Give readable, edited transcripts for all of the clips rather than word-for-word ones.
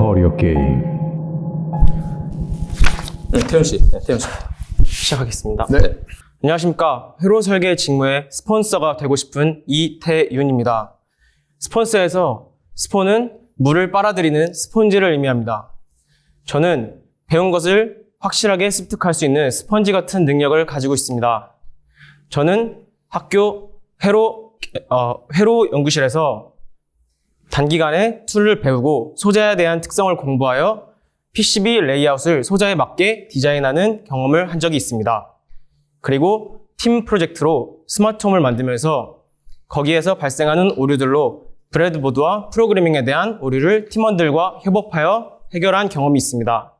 커리어 게임. 태훈 씨. 시작하겠습니다. 네. 안녕하십니까. 회로 설계 직무의 스폰서가 되고 싶은 이태윤입니다. 스폰서에서 스폰은 물을 빨아들이는 스폰지를 의미합니다. 저는 배운 것을 확실하게 습득할 수 있는 스펀지 같은 능력을 가지고 있습니다. 저는 학교 회로 연구실에서 단기간에 툴을 배우고 소자에 대한 특성을 공부하여 PCB 레이아웃을 소자에 맞게 디자인하는 경험을 한 적이 있습니다. 그리고 팀 프로젝트로 스마트홈을 만들면서 거기에서 발생하는 오류들로 브레드보드와 프로그래밍에 대한 오류를 팀원들과 협업하여 해결한 경험이 있습니다.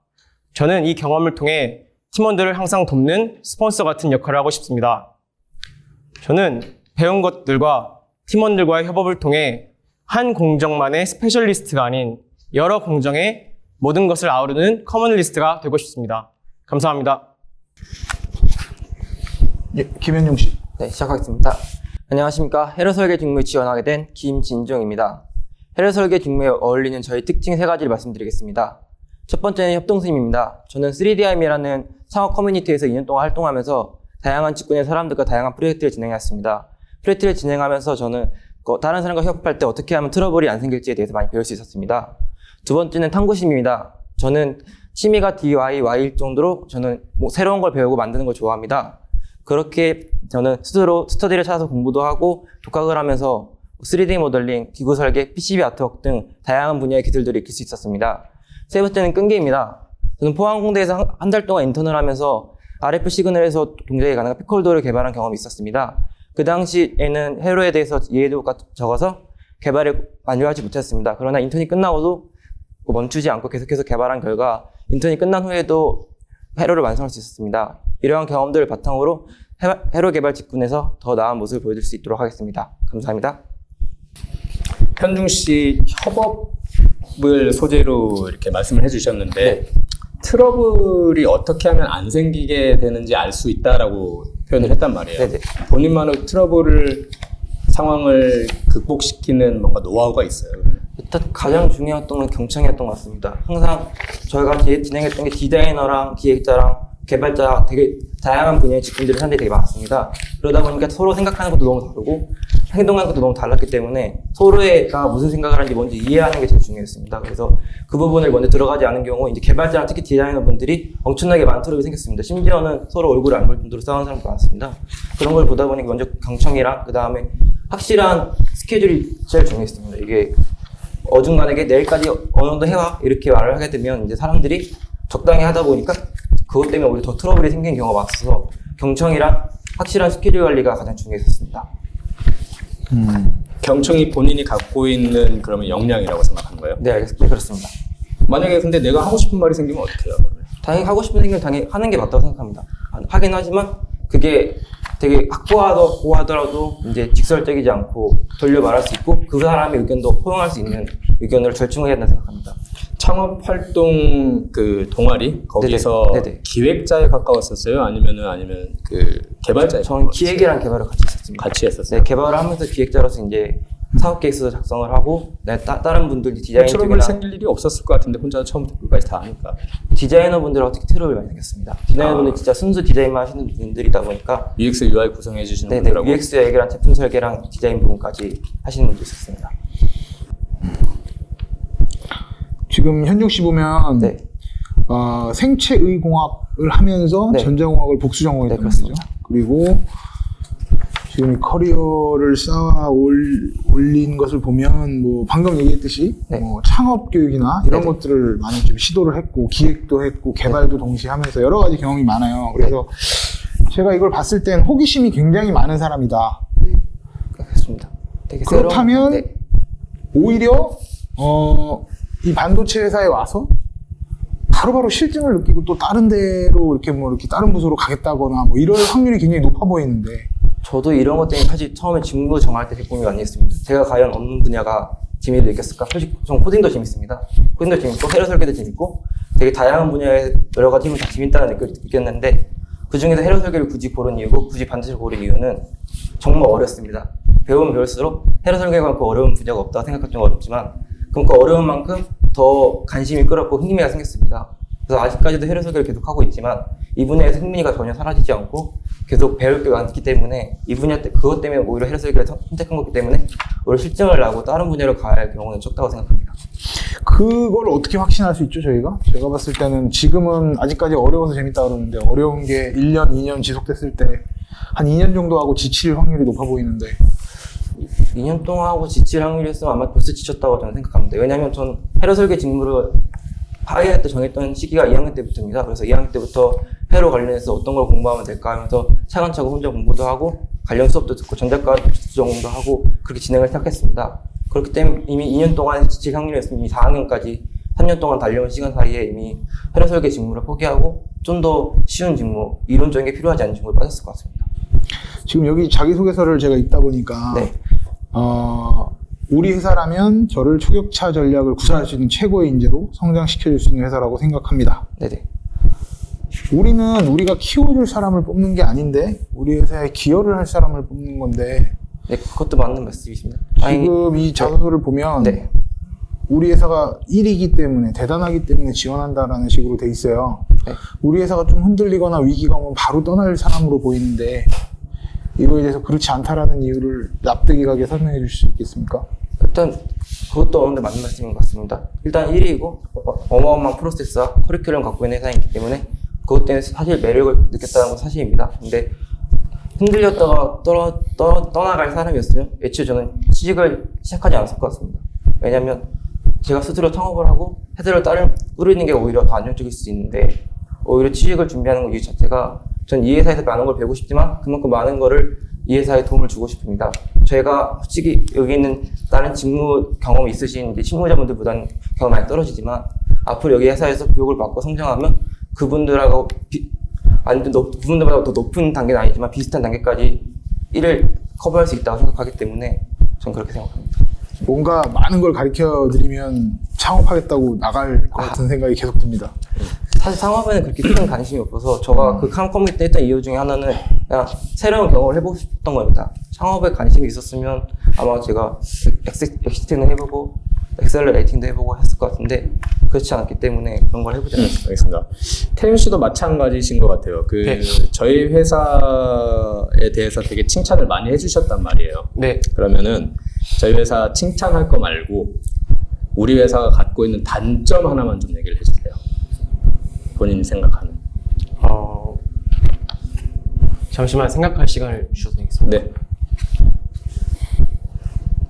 저는 이 경험을 통해 팀원들을 항상 돕는 스폰서 같은 역할을 하고 싶습니다. 저는 배운 것들과 팀원들과의 협업을 통해 한 공정만의 스페셜리스트가 아닌 여러 공정의 모든 것을 아우르는 커머널리스트가 되고 싶습니다. 감사합니다. 예, 김현용 씨. 네, 시작하겠습니다. 안녕하십니까. 회로 설계 직무에 지원하게 된 김진종입니다. 회로 설계 직무에 어울리는 저희 특징 3가지를 말씀드리겠습니다. 첫 번째는 협동심입니다. 저는 3DIM이라는 창업 커뮤니티에서 2년 동안 활동하면서 다양한 직군의 사람들과 다양한 프로젝트를 진행했습니다. 프로젝트를 진행하면서 저는 다른 사람과 협업할 때 어떻게 하면 트러블이 안 생길지에 대해서 많이 배울 수 있었습니다. 두 번째는 탐구심입니다. 저는 취미가 DIY일 정도로 저는 새로운 걸 배우고 만드는 걸 좋아합니다. 그렇게 저는 스스로 스터디를 찾아서 공부도 하고 독학을 하면서 3D 모델링, 기구 설계, PCB 아트웍 등 다양한 분야의 기술들을 익힐 수 있었습니다. 세 번째는 끈기입니다. 저는 포항공대에서 한 달 동안 인턴을 하면서 RF 시그널에서 동작이 가능한 피콜도를 개발한 경험이 있었습니다. 그 당시에는 회로에 대해서 이해도가 적어서 개발을 완료하지 못했습니다. 그러나 인턴이 끝나고도 멈추지 않고 계속해서 개발한 결과 인턴이 끝난 후에도 회로를 완성할 수 있었습니다. 이러한 경험들을 바탕으로 회로 개발 직군에서 더 나은 모습을 보여줄 수 있도록 하겠습니다. 감사합니다. 현중 씨 협업을 소재로 이렇게 말씀을 해주셨는데 트러블이 어떻게 하면 안 생기게 되는지 알 수 있다라고 표현을 했단 말이에요. 네네. 본인만의 상황을 극복시키는 뭔가 노하우가 있어요. 일단 가장 중요했던 건 경청이었던 것 같습니다. 항상 저희가 진행했던 게 디자이너랑 기획자랑 개발자 되게 다양한 분야의 직군들이 사람들이 되게 많았습니다. 그러다 보니까 서로 생각하는 것도 너무 다르고 행동하는 것도 너무 달랐기 때문에 서로가 무슨 생각을 하는지 먼저 이해하는 게 제일 중요했습니다. 그래서 그 부분을 먼저 들어가지 않은 경우 이제 개발자랑 특히 디자이너분들이 엄청나게 많은 트러블이 생겼습니다. 심지어는 서로 얼굴을 안 볼 정도로 싸우는 사람도 많았습니다. 그런 걸 보다 보니까 먼저 경청이랑 그 다음에 확실한 스케줄이 제일 중요했습니다. 이게 어중간하게 내일까지 어느 정도 해와 이렇게 말을 하게 되면 이제 사람들이 적당히 하다 보니까 그것 때문에 오히려 더 트러블이 생긴 경우가 많아서 경청이랑 확실한 스케줄 관리가 가장 중요했었습니다. 경청이 본인이 갖고 있는 그러면 역량이라고 생각하는 거예요? 네, 알겠습니다. 네, 그렇습니다. 만약에 근데 내가 하고 싶은 말이 생기면 어떻게 해요? 당연히 하고 싶은 생각을 당연히 하는 게 맞다고 생각합니다. 하긴 하지만 그게 되게 확고하고 하더라도 이제 직설적이지 않고 돌려 말할 수 있고 그 사람의 의견도 포용할 수 있는 의견으로 절충해야 된다고 생각합니다. 창업 활동 그 동아리 거기서 네네. 기획자에 가까웠었어요? 아니면 그 개발자에? 저는 기획이랑 개발을 같이 했었습니다. 같이 했었어요. 네, 개발을 하면서 기획자로서 이제 사업 계획서 작성을 하고 다른 분들 디자인 트러블 쪽이나 생길 일이 없었을 것 같은데 혼자 처음부터 끝까지 다 하니까. 디자이너분들하고 특히 트러블이 많이 생겼습니다. 디자이너분들 진짜 순수 디자인만 하시는 분들이다 보니까 UX, UI 구성해 주시는 네네, 분들하고 UX 얘기랑 제품 설계랑 디자인 부분까지 하시는 분도 있었습니다. 지금 현중 씨 보면 네. 생체의공학을 하면서 네. 전자공학을 복수 전공했단 네, 말이죠. 그렇습니다. 그리고 지금 커리어를 쌓아 올린 것을 보면 뭐 방금 얘기했듯이 네. 뭐 창업 교육이나 이런 네. 것들을 많이 좀 시도를 했고 기획도 했고 개발도 동시에 하면서 여러 가지 경험이 많아요. 그래서 제가 이걸 봤을 땐 호기심이 굉장히 많은 사람이다. 그렇습니다. 되게 그렇다면 네. 오히려 이 반도체 회사에 와서 바로바로 실증을 느끼고 또 다른 데로 이렇게 다른 부서로 가겠다거나 뭐 이럴 확률이 굉장히 높아 보이는데. 저도 이런 것 때문에 사실 처음에 직무 정할 때 되게 고민이 많이 했습니다. 제가 과연 어느 분야가 재미를 느꼈을까? 솔직히 전 코딩도 재밌습니다. 코딩도 재밌고 회로 설계도 재밌고 되게 다양한 분야의 여러 가지 힘을 다 재밌다는 느낌을 느꼈는데 그 중에서 회로 설계를 굳이 고른 이유고 굳이 반드시 고른 이유는 정말 어렵습니다. 배우면 배울수록 회로 설계만큼 어려운 분야가 없다고 생각할 정도로 어렵지만 그만큼 어려운 만큼 더 관심이 끌었고 흥미가 생겼습니다. 그래서 아직까지도 해외 설계를 계속 하고 있지만 이 분야에서 흥미가 전혀 사라지지 않고 계속 배울 게 많기 때문에 이 분야 그것 때문에 오히려 해외 설계를 선택한 거기 때문에 오히려 실증을 나고 다른 분야로 갈 경우는 적다고 생각합니다. 그걸 어떻게 확신할 수 있죠, 저희가? 제가 봤을 때는 지금은 아직까지 어려워서 재밌다 그러는데 어려운 게 1년, 2년 지속됐을 때 한 2년 정도 하고 지칠 확률이 높아 보이는데 2년 동안 하고 지칠 확률이었으면 아마 벌써 지쳤다고 저는 생각합니다. 왜냐하면 전 회로 설계 직무를 하이할 때 정했던 시기가 2학년 때부터입니다. 그래서 2학년 때부터 회로 관련해서 어떤 걸 공부하면 될까 하면서 차근차근 혼자 공부도 하고 관련 수업도 듣고 전자과 전공도 하고 그렇게 진행을 시작했습니다. 그렇기 때문에 이미 2년 동안 지칠 확률이었으면 이미 4학년까지 3년 동안 달려온 시간 사이에 이미 회로 설계 직무를 포기하고 좀 더 쉬운 직무, 이론적인 게 필요하지 않은 직무를 빠졌을 것 같습니다. 지금 여기 자기소개서를 제가 읽다 보니까 네. 우리 회사라면 저를 초격차 전략을 구사할 수 있는 최고의 인재로 성장시켜줄 수 있는 회사라고 생각합니다. 네네. 우리는 우리가 키워줄 사람을 뽑는 게 아닌데 우리 회사에 기여를 할 사람을 뽑는 건데 네, 그것도 맞는 말씀이십니다. 지금 이 자소서를 보면 네. 우리 회사가 1위기 때문에 대단하기 때문에 지원한다라는 식으로 돼 있어요. 네. 우리 회사가 좀 흔들리거나 위기가 오면 바로 떠날 사람으로 보이는데 이거에 대해서 그렇지 않다라는 이유를 납득이 가게 설명해 주실 수 있겠습니까? 일단 그것도 어느 정도 맞는 말씀인 것 같습니다. 일단 1위이고 어마어마한 프로세스와 커리큘럼 갖고 있는 회사이기 때문에 그것 때문에 사실 매력을 느꼈다는 건 사실입니다. 근데 흔들렸다가 떠나갈 사람이었으면 애초에 저는 취직을 시작하지 않았을 것 같습니다. 왜냐하면 제가 스스로 창업을 하고 회사를 꾸리는 게 오히려 더 안정적일 수 있는데 오히려 취직을 준비하는 것 이유 자체가 전 이 회사에서 많은 걸 배우고 싶지만 그만큼 많은 거를 이 회사에 도움을 주고 싶습니다. 제가 솔직히 여기 있는 다른 직무 경험이 있으신 이제 실무자분들보다는 경험이 많이 떨어지지만 앞으로 여기 회사에서 교육을 받고 성장하면 그분들하고 그분들보다 더 높은 단계는 아니지만 비슷한 단계까지 일을 커버할 수 있다고 생각하기 때문에 전 그렇게 생각합니다. 뭔가 많은 걸 가르쳐 드리면 창업하겠다고 나갈 것 같은 생각이 계속 듭니다. 사실 창업에는 그렇게 큰 관심이 없어서 제가 그 커뮤니티 때 했던 이유 중에 하나는 그냥 새로운 경험을 해보고 싶었던 겁니다. 창업에 관심이 있었으면 아마 제가 엑시트는 해보고 엑셀러레이팅도 해보고 했을 것 같은데 그렇지 않기 때문에 그런 걸 해보지 않았습니다. 알겠습니다. 태윤 씨도 마찬가지신 것 같아요. 네. 저희 회사에 대해서 되게 칭찬을 많이 해주셨단 말이에요. 네. 그러면은 저희 회사 칭찬할 거 말고 우리 회사가 갖고 있는 단점 하나만 좀 얘기를 해주세요. 본인이 생각하는. 잠시만 생각할 시간을 주셔도 되겠습니다. 네.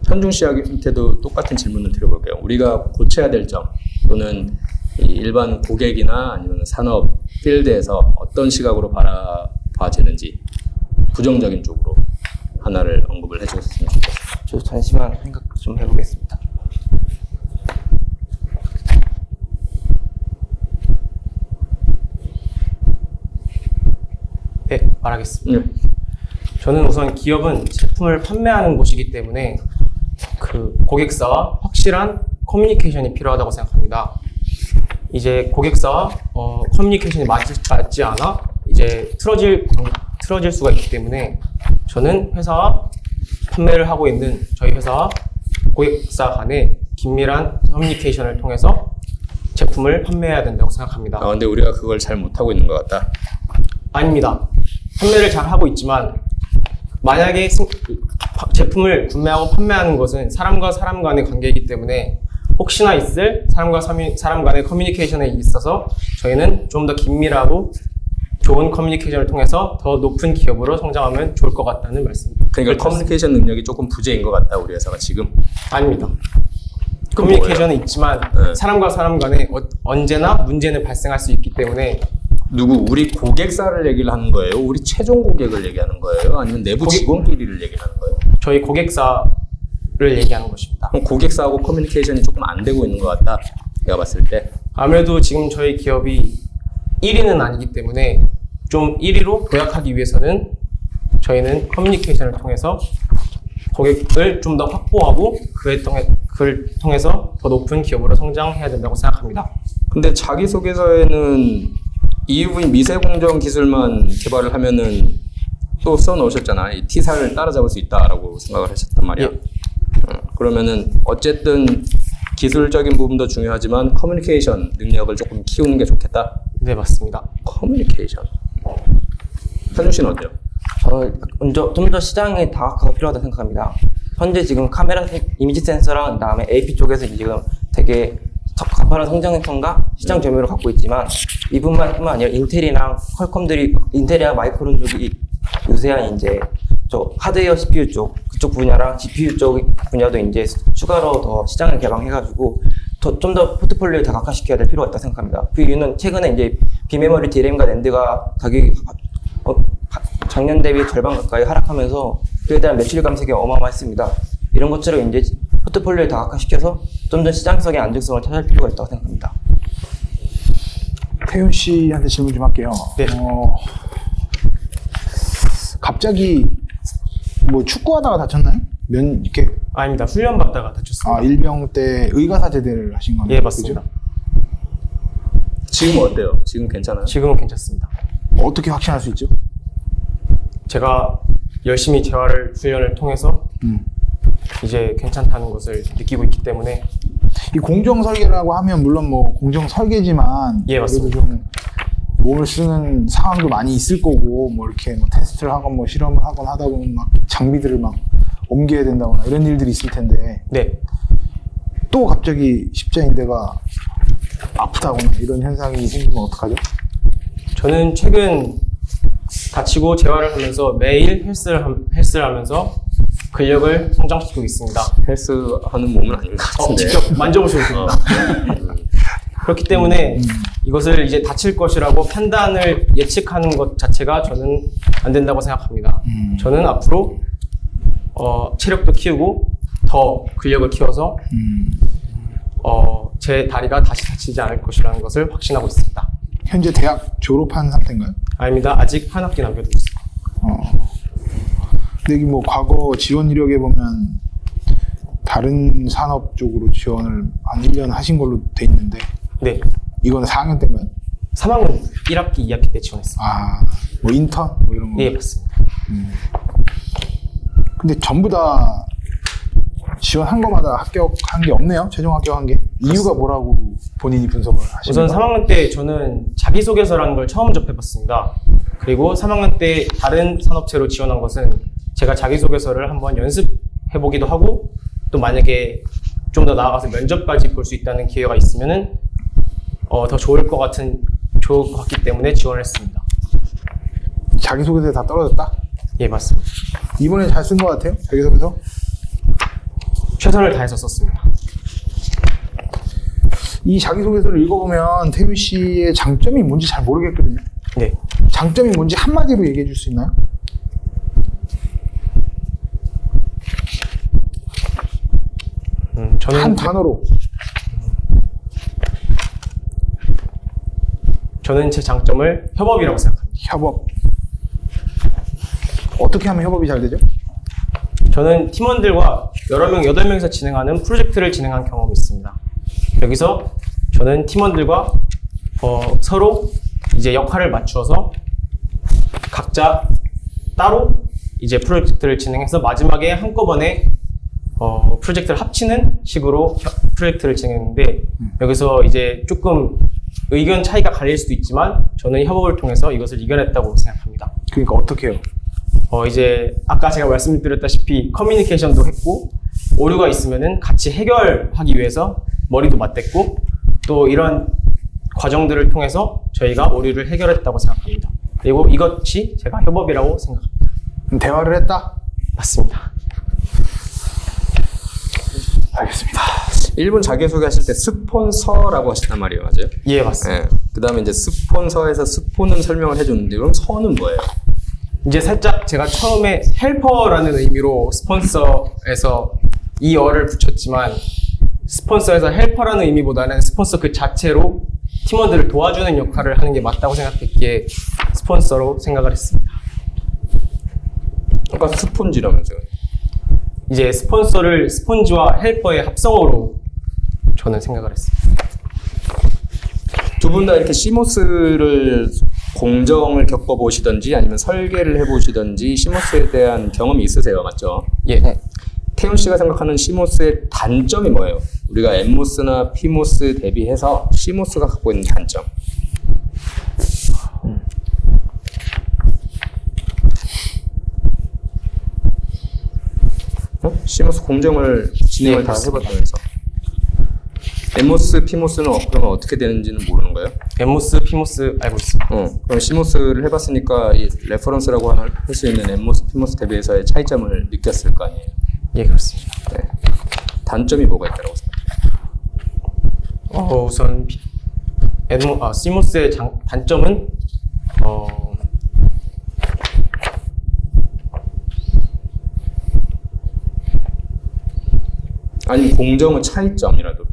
현중 씨한테도 똑같은 질문을 드려볼게요. 우리가 고쳐야 될 점 또는 일반 고객이나 아니면 산업 필드에서 어떤 시각으로 바라봐지는지 부정적인 쪽으로 하나를 언급을 해주셨으면 좋겠어요. 저 잠시만 생각 좀 해보겠습니다. 네, 말하겠습니다. 저는 우선 기업은 제품을 판매하는 곳이기 때문에 그 고객사와 확실한 커뮤니케이션이 필요하다고 생각합니다. 이제 고객사와 커뮤니케이션이 맞지 않아 이제 틀어질 수가 있기 때문에 저는 회사와 판매를 하고 있는 저희 회사와 고객사 간의 긴밀한 커뮤니케이션을 통해서 제품을 판매해야 된다고 생각합니다. 근데 우리가 그걸 잘 못하고 있는 것 같다. 아닙니다. 판매를 잘 하고 있지만 만약에 제품을 구매하고 판매하는 것은 사람과 사람 간의 관계이기 때문에 혹시나 있을 사람과 사람 간의 커뮤니케이션에 있어서 저희는 좀 더 긴밀하고 좋은 커뮤니케이션을 통해서 더 높은 기업으로 성장하면 좋을 것 같다는 말씀입니다. 그러니까 커뮤니케이션 능력이 조금 부재인 것 같다, 우리 회사가 지금. 아닙니다. 커뮤니케이션은 있지만 네. 사람과 사람 간에 언제나 문제는 발생할 수 있기 때문에 우리 고객사를 얘기를 하는 거예요? 우리 최종 고객을 얘기하는 거예요? 아니면 내부 직원끼리를 얘기하는 거예요? 저희 고객사를 얘기하는 것입니다. 그럼 고객사하고 커뮤니케이션이 조금 안 되고 있는 것 같다, 내가 봤을 때. 아무래도 지금 저희 기업이 1위는 아니기 때문에 좀 1위로 도약하기 위해서는 저희는 커뮤니케이션을 통해서 고객을 좀 더 확보하고 그를 통해서 더 높은 기업으로 성장해야 된다고 생각합니다. 근데 자기소개서에는 EUV 미세공정 기술만 개발을 하면은 또 써놓으셨잖아. 이 T사를 따라잡을 수 있다라고 생각을 하셨단 말이야. 예. 그러면은 어쨌든 기술적인 부분도 중요하지만 커뮤니케이션 능력을 조금 키우는 게 좋겠다. 네, 맞습니다. 커뮤니케이션. 현중 씨는 어때요? 좀 더 시장에 다각화가 필요하다고 생각합니다. 현재 지금 카메라 이미지 센서랑 그다음에 AP 쪽에서 지금 되게 가파른 성장성과 시장 점유율을 갖고 있지만 이뿐만 아니라 인텔이랑 인텔이랑 마이크론 쪽이 유세한 이제 저 하드웨어 CPU 쪽 그쪽 분야랑 GPU 쪽 분야도 이제 추가로 더 시장을 개방해가지고 좀 더 포트폴리오를 다각화시켜야 될 필요가 있다고 생각합니다. 그 이유는 최근에 이제 비메모리 DRAM과 낸드가 가격이 작년 대비 절반 가까이 하락하면서 그에 대한 매출 감색이 어마어마했습니다. 이런 것처럼 이제 포트폴리오를 다각화시켜서 좀 더 시장성의 안정성을 찾을 필요가 있다고 생각합니다. 태윤 씨한테 질문 좀 할게요. 네. 갑자기 뭐 축구하다가 다쳤나요? 이렇게 아닙니다. 훈련 받다가 다쳤습니다. 일병 때 의가사 제대를 하신 거네요. 예, 맞습니다. 그죠? 지금 어때요? 지금 괜찮아요? 지금은 괜찮습니다. 어떻게 확신할 수 있죠? 제가 열심히 재활 훈련을 통해서 이제 괜찮다는 것을 느끼고 있기 때문에 이 공정 설계라고 하면 물론 뭐 공정 설계지만 예, 맞습니다. 그래도 좀 몸을 쓰는 상황도 많이 있을 거고 뭐 이렇게 뭐 테스트를 하건 뭐 실험을 하건 하다 보면 막 장비들을 막 옮겨야 된다거나 이런 일들이 있을 텐데 네, 또 갑자기 십자인대가 아프다거나 이런 현상이 생기면 어떡하죠? 저는 최근 다치고 재활을 하면서 매일 헬스를 하면서 근력을 성장시키고 있습니다. 헬스하는 몸은 아닌 것 같은데. 직접 만져보시면 됩니다. 그렇기 때문에 이것을 이제 다칠 것이라고 판단을 예측하는 것 자체가 저는 안 된다고 생각합니다. 저는 앞으로 체력도 키우고 더 근력을 키워서 제 다리가 다시 다치지 않을 것이라는 것을 확신하고 있습니다. 현재 대학 졸업한 상태인가요? 아닙니다. 아직 한 학기 남겨두고 있습니다. 근데 뭐 과거 지원 이력에 보면 다른 산업 쪽으로 지원을 한 1년 하신 걸로 돼 있는데 네, 이거는 4학년 때인가요? 3학년 1학기, 2학기 때 지원했습니다. 뭐 인턴? 뭐 이런 거? 예, 맞습니다. 근데 전부 다 지원한 거마다 합격한 게 없네요. 최종 합격한 게. 이유가 뭐라고 본인이 분석을 하시나요? 우선 3학년 때 저는 자기소개서라는 걸 처음 접해봤습니다. 그리고 3학년 때 다른 산업체로 지원한 것은 제가 자기소개서를 한번 연습해보기도 하고 또 만약에 좀 더 나아가서 면접까지 볼 수 있다는 기회가 있으면은 더 좋을 것 같기 때문에 지원을 했습니다. 자기소개서에 다 떨어졌다? 예, 맞습니다. 이번에 잘 쓴 것 같아요? 자기소개서? 최선을 다해서 썼습니다. 이 자기소개서를 읽어보면 태윤 씨의 장점이 뭔지 잘 모르겠거든요. 네. 장점이 뭔지 한마디로 얘기해 줄 수 있나요? 저는 한 단어로. 저는 제 장점을 협업이라고 생각합니다. 협업. 어떻게 하면 협업이 잘 되죠? 저는 팀원들과 여러 명, 8명이서 진행하는 프로젝트를 진행한 경험이 있습니다. 여기서 저는 팀원들과 서로 이제 역할을 맞추어서 각자 따로 이제 프로젝트를 진행해서 마지막에 한꺼번에 프로젝트를 합치는 식으로 프로젝트를 진행했는데 여기서 이제 조금 의견 차이가 갈릴 수도 있지만 저는 협업을 통해서 이것을 이겨냈다고 생각합니다. 그러니까 어떻게 해요? 이제 아까 제가 말씀드렸다시피 커뮤니케이션도 했고 오류가 있으면은 같이 해결하기 위해서 머리도 맞댔고 또 이런 과정들을 통해서 저희가 오류를 해결했다고 생각합니다. 그리고 이것이 제가 협업이라고 생각합니다. 그럼 대화를 했다? 맞습니다. 알겠습니다. 1분 자기소개 하실 때 스폰서라고 하셨단 말이에요. 맞아요? 예, 맞습니다. 네. 그 다음에 이제 스폰서에서 스폰은 설명을 해줬는데 그럼 서는 뭐예요? 이제 살짝 제가 처음에 헬퍼라는 의미로 스폰서에서 이 어를 붙였지만 스폰서에서 헬퍼라는 의미보다는 스폰서 그 자체로 팀원들을 도와주는 역할을 하는 게 맞다고 생각했기에 스폰서로 생각을 했습니다. 아까 스폰지라면서요? 이제 스폰서를 스폰지와 헬퍼의 합성어로 저는 생각을 했습니다. 두 분 다 이렇게 시모스를 공정을 겪어보시던지 아니면 설계를 해보시던지 시모스에 대한 경험이 있으세요, 맞죠? 예. 네. 태훈 씨가 생각하는 시모스의 단점이 뭐예요? 우리가 엠모스나 피모스 대비해서 시모스가 갖고 있는 단점. 시모스 공정을 진행을 다 해봤다면서. 엠모스, 피모스는 그러면 어떻게 되는지는 모르는 거예요? 엠모스, 피모스 알고 있어. 그럼 시모스를 해봤으니까 이 레퍼런스라고 할 수 있는 엠모스, 피모스 대비해서의 차이점을 느꼈을 거 아니에요? 예, 그렇습니다. 네. 단점이 뭐가 있다고 생각해요? 우선 시모스의 단점은 아니면 공정의 차이점이라도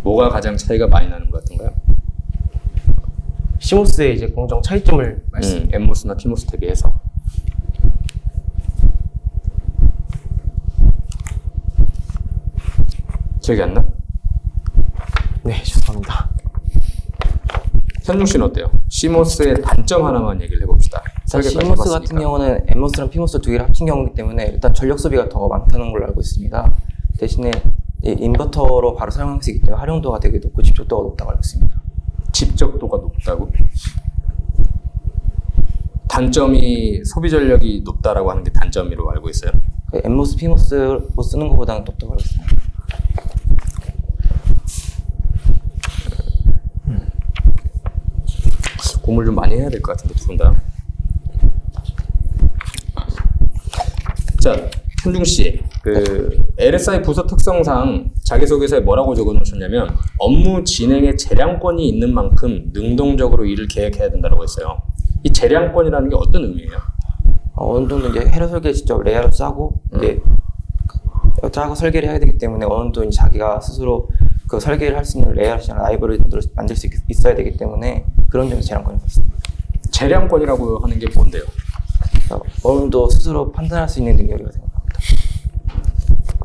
뭐가 가장 차이가 많이 나는 것 같은가요? 시모스의 이제 공정 차이점을 말씀. 엠모스나 피모스 대비해서. 기억이 안 나? 네, 죄송합니다. 현중 씨는 어때요? 시모스의 단점 하나만 얘기를 해봅시다. 설계까지 시모스 해봤으니까. 같은 경우는 엠모스랑 피모스 두 개를 합친 경우이기 때문에 일단 전력 소비가 더 많다는 걸로 알고 있습니다. 대신에 이 인버터로 바로 사용할 수 있기 때문에 활용도가 되게 높고 집적도가 높다고 알고 있습니다. 집적도가 높다고? 단점이 소비 전력이 높다라고 하는 게 단점이라고 알고 있어요. 엠모스, 피모스 뭐 쓰는 것보다는 높다고 알고 있습니다. 공부를 좀 많이 해야 될 것 같은데 두 분 다. 자, 현중 씨, LSI 부서 특성상 자기소개서에 뭐라고 적어놓으셨냐면 업무 진행에 재량권이 있는 만큼 능동적으로 일을 계획해야 된다고 했어요. 이 재량권이라는 게 어떤 의미예요? 어느 정도 이제 회로 설계 직접 레이아웃 짜고 이제 짜고 설계를 해야 되기 때문에 어느 정도 이제 자기가 스스로 그 설계를 할 수 있는 레이아웃이나 라이브러리를 만들 수 있어야 되기 때문에 그런 점에서 재량권이 있습니다. 재량권이라고 하는 게 뭔데요? 어느 정도 스스로 판단할 수 있는 능력이라고 생각합니다.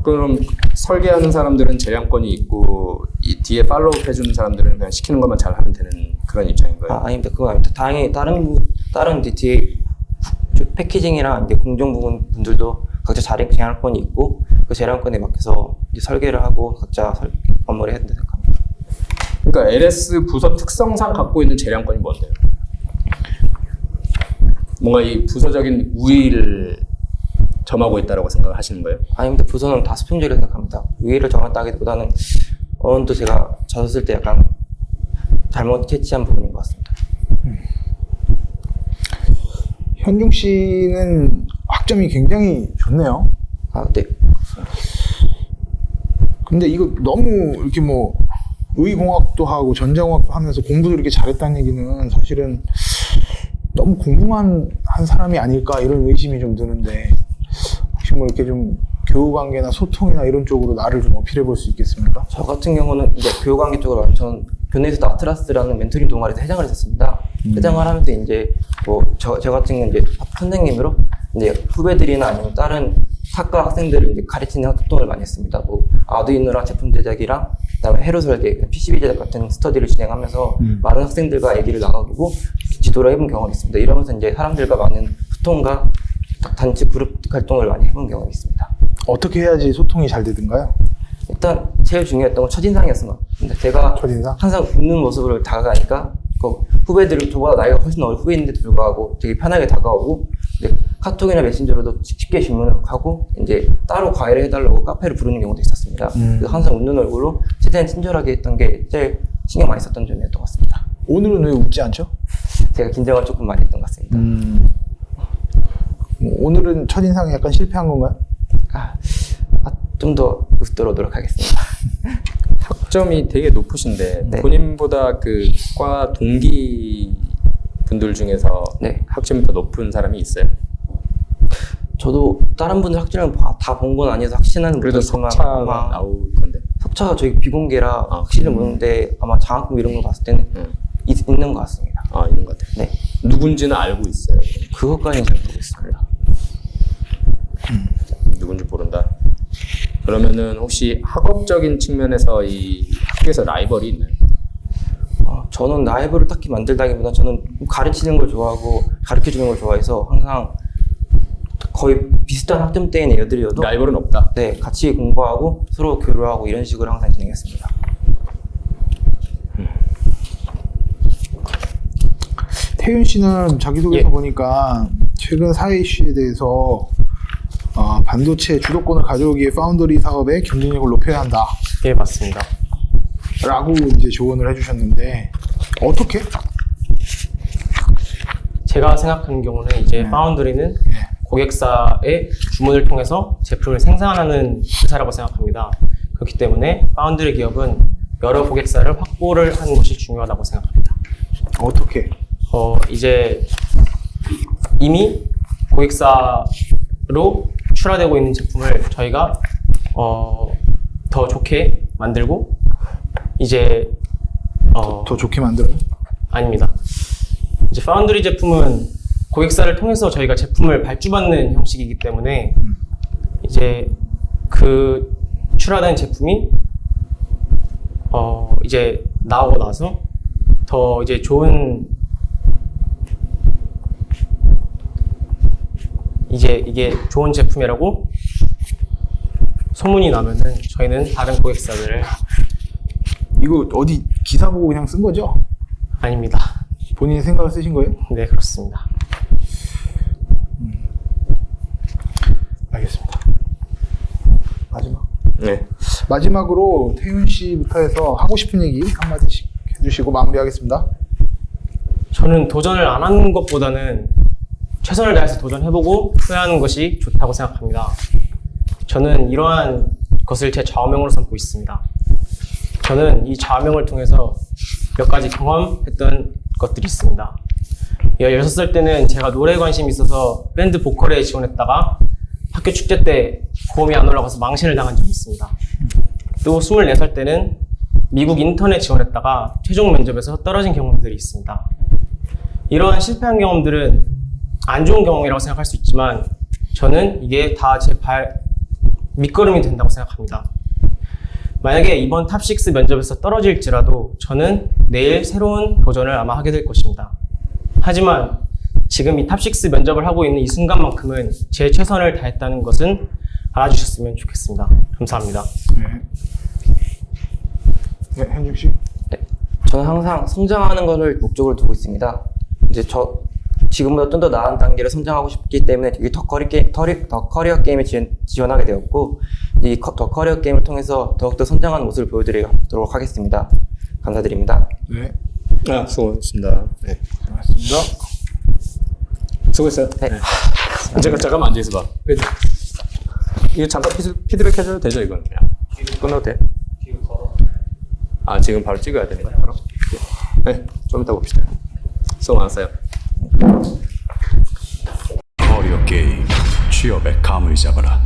그럼 설계하는 사람들은 재량권이 있고 이 뒤에 팔로우 해주는 사람들은 그냥 시키는 것만 잘 하면 되는 그런 입장인 거예요? 아닙니다. 그건 아닙니다. 다행히 다른 이제 뒤에 패키징이랑 이제 공정 부분 분들도 각자 재량권이 있고 그 재량권에 맞춰서 이제 설계를 하고 각자 업무를 해야 된다고 생각합니다. 그러니까 LS 부서 특성상 갖고 있는 재량권이 뭔데요? 뭔가 이 부서적인 우위를 점하고 있다고 생각을 하시는 거예요? 아닙니다. 부서는 다 수평적이라고 생각합니다. 우위를 정했다기보다는 어느 정도 제가 젖었을 때 약간 잘못 캐치한 부분인 것 같습니다. 현중 씨는 학점이 굉장히 좋네요. 네. 근데 이거 너무 이렇게 뭐 의공학도 하고 전자공학도 하면서 공부도 이렇게 잘했다는 얘기는 사실은 너무 공부만 한 사람이 아닐까 이런 의심이 좀 드는데 혹시 뭐 이렇게 좀 교우관계나 소통이나 이런 쪽으로 나를 좀 어필해 볼 수 있겠습니까? 저 같은 경우는 이제 교육관계 쪽으로 전 교내에서도 아트라스라는 멘토링 동아리에서 회장을 했었습니다. 회장을 하면서 이제 뭐 저 같은 경우는 이제 선생님으로 이제 후배들이나 아니면 다른 학과 학생들을 이제 가르치는 활동을 많이 했습니다. 뭐 아두이노랑 제품 제작이랑 그다음에 회로 설계, PCB 제작 같은 스터디를 진행하면서 많은 학생들과 얘기를 나가고 지도를 해본 경험이 있습니다. 이러면서 이제 사람들과 많은 소통과 단체 그룹 활동을 많이 해본 경험이 있습니다. 어떻게 해야지 소통이 잘 되든가요? 일단 제일 중요했던 건 첫인상이었던 것 같습니다. 제가 첫인상? 항상 웃는 모습으로 다가가니까 그 후배들을 저보다 나이가 훨씬 어린 후배인데도 불구하고 되게 편하게 다가오고 카톡이나 메신저로도 쉽게 질문을 하고 이제 따로 과외를 해달라고 카페를 부르는 경우도 있었습니다. 그래서 항상 웃는 얼굴로 최대한 친절하게 했던 게 제일 신경 많이 썼던 점이었던 것 같습니다. 오늘은 왜 웃지 않죠? 제가 긴장을 조금 많이 했던 것 같습니다. 오늘은 첫인상이 약간 실패한 건가요? 좀 더 웃도록 노력하겠습니다. 학점이 되게 높으신데 네. 본인보다 그 과 동기 분들 중에서 네. 학점이 더 높은 사람이 있어요? 저도 다른 분들 학점을 다 본 건 아니어서 확신하는 그래도 못하지만 석차가 아마 나올 건데. 석차가 저희 비공개라 확실히 모르는데 아마 장학금 이런 거 봤을 때는 있는 것 같습니다. 있는 것 같아요. 네. 누군지는 알고 있어요. 그것까지는 잘 모르겠습니다. 누군지 모른다. 그러면은 혹시 학업적인 측면에서 이 학교에서 라이벌이 있나요? 저는 라이벌을 딱히 만들다기보다 저는 가르치는 걸 좋아하고 가르쳐주는 걸 좋아해서 항상 거의 비슷한 학점대인 애들이어도 라이벌은 없다. 네, 같이 공부하고 서로 교류하고 이런 식으로 항상 진행했습니다. 태윤 씨는 자기소개서 보니까 최근 사회 이슈에 대해서 반도체 주도권을 가져오기 위해 파운드리 사업의 경쟁력을 높여야 한다 예, 맞습니다. 라고 이제 조언을 해주셨는데 어떻게? 제가 생각하는 경우는 이제 파운드리는 네. 고객사의 주문을 통해서 제품을 생산하는 회사라고 생각합니다. 그렇기 때문에 파운드리 기업은 여러 고객사를 확보를 하는 것이 중요하다고 생각합니다. 어떻게? 이제 이미 고객사로 출하되고 있는 제품을 저희가 더 좋게 만들고 이제 더 좋게 만들어요? 아닙니다. 이제 파운드리 제품은 고객사를 통해서 저희가 제품을 발주받는 형식이기 때문에 이제 그 출하된 제품이 이제 나오고 나서 더 이제 좋은 이제 이게 좋은 제품이라고 소문이 나면은 저희는 다른 고객사들을 이거 어디 기사 보고 그냥 쓴 거죠? 아닙니다. 본인의 생각을 쓰신 거예요? 네, 그렇습니다. 알겠습니다. 마지막. 네. 마지막으로 태윤 씨부터 해서 하고 싶은 얘기 한마디씩 해주시고 마무리하겠습니다. 저는 도전을 안 하는 것보다는 최선을 다해서 도전해보고 후회하는 것이 좋다고 생각합니다. 저는 이러한 것을 제 좌우명으로 삼고 있습니다. 저는 이 좌우명을 통해서 몇 가지 경험했던 것들이 있습니다. 16살 때는 제가 노래에 관심이 있어서 밴드 보컬에 지원했다가 학교 축제 때 고음이 안 올라가서 망신을 당한 적이 있습니다. 또 24살 때는 미국 인턴에 지원했다가 최종 면접에서 떨어진 경험들이 있습니다. 이러한 실패한 경험들은 안 좋은 경험이라고 생각할 수 있지만 저는 이게 다 제 밑거름이 된다고 생각합니다. 만약에 이번 탑6 면접에서 떨어질지라도 저는 내일 새로운 도전을 아마 하게 될 것입니다. 하지만 지금 이 탑6 면접을 하고 있는 이 순간만큼은 제 최선을 다했다는 것은 알아주셨으면 좋겠습니다. 감사합니다. 네, 현중 씨. 네, 저는 항상 성장하는 것을 목적으로 두고 있습니다. 이제 지금보다 좀 더 나은 단계로 성장하고 싶기 때문에 이 더 커리어 게임에 지원하게 되었고 이 더 커리어 게임을 통해서 더욱더 성장하는 모습을 보여드리도록 하겠습니다. 감사드립니다. 네, 수고하셨습니다. 네. 고맙습니다. 수고했어요. 네. 잠깐만 앉아있어봐. 이거 잠깐 피드백 해줘도 되죠, 이건 그냥. 끊어도 돼? 아, 지금 바로 찍어야 되는 거야, 바로? 네, 좀 이따 봅시다. 수고 많았어요. 커리어 게임, 취업의 감을 잡아라.